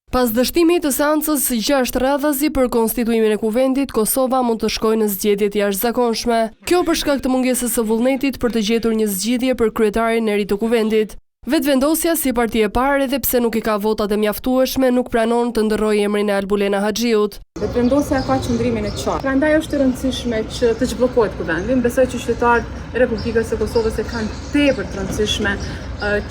Pas dështimit të seancës 6 radhazi për konstituimin e kuvendit, Kosova mund të shkojë në zgjedhjet jashtëzakonshme. Kjo për shkak të mungesës së vullnetit për të gjetur një zgjidhje për kryetarin e ri të kuvendit. Vetvendosja si parti e parë, edhe pse nuk i ka votat e mjaftueshme, nuk pranon të ndërrojë emrin e Albulena Haxhiut. Vetvendosja ka qëndrimin e qartë. Prandaj është e rëndësishme që të zhbllokohet kuvendi. Besoj që qytetarët e Republikës së Kosovës e kanë tepër të rëndësishme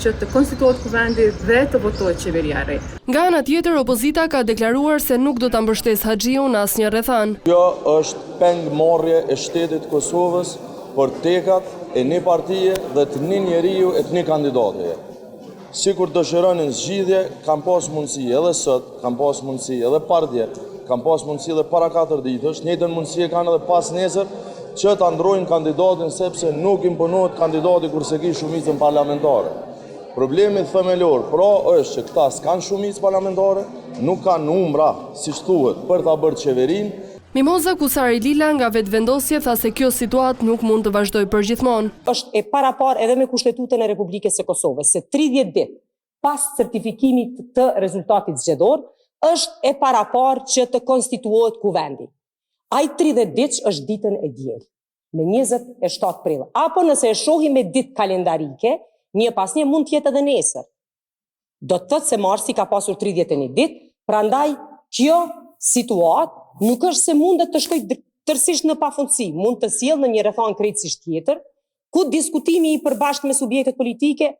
që të konstituohet kuvendi dhe të votohet qeveria e re. Nga ana tjetër, opozita ka deklaruar se nuk do ta mbështesë Haxhiun në asnjë rrethan. Kjo është pengmarrje e shtetit Kosovës për tekat e një partije dhe të një njeriu e të një kandidateje. Si kur dëshironin zgjidhje, kam pas mundësi edhe sot, kam pas mundësi edhe pardje, kam pas mundësi edhe para 4 ditësh, njëjtën mundësi e kanë edhe pas nesër, që të ndrojnë kandidatin sepse nuk imponohet kandidati kurse ki shumicën parlamentare. Problemi themelor pra është që këta s'kanë shumicë parlamentare, nuk kanë numra, si thuhet, për ta bërë qeverinë. Mimoza Kusari Lila nga vetvendosje tha se kjo situatë nuk mund të vazhdojë përgjithmonë. Është e parapar edhe me Kushtetutën e Republikës së Kosovës se 30 ditë pas certifikimit të rezultatit zgjedhor është e parapar që të konstituohet kuvendi. Ai 30 ditë është ditën e diel, me 27 prill. Apo nëse e shohim me ditë kalendarike, një pas një mund të jetë edhe nesër. Do të thotë se marsi ka pasur 31 ditë, prandaj kjo situatë nuk është se mundet të shkojë tërësisht në pafundësi, mund të sjellë në një rrethan krejtësisht tjetër, ku diskutimi i përbashkët me subjektet politike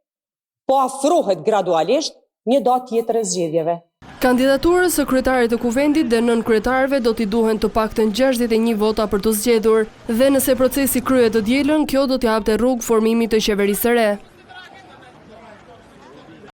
po afrohet gradualisht një datë tjetër e zgjedhjeve. Kandidaturës së kryetarit të kuvendit dhe nënkretarëve do t'i duhen të paktën 61 vota për të zgjedhur, dhe nëse procesi kryhet të dielën, kjo do t'i hapte rrugë formimit të qeverisë së re.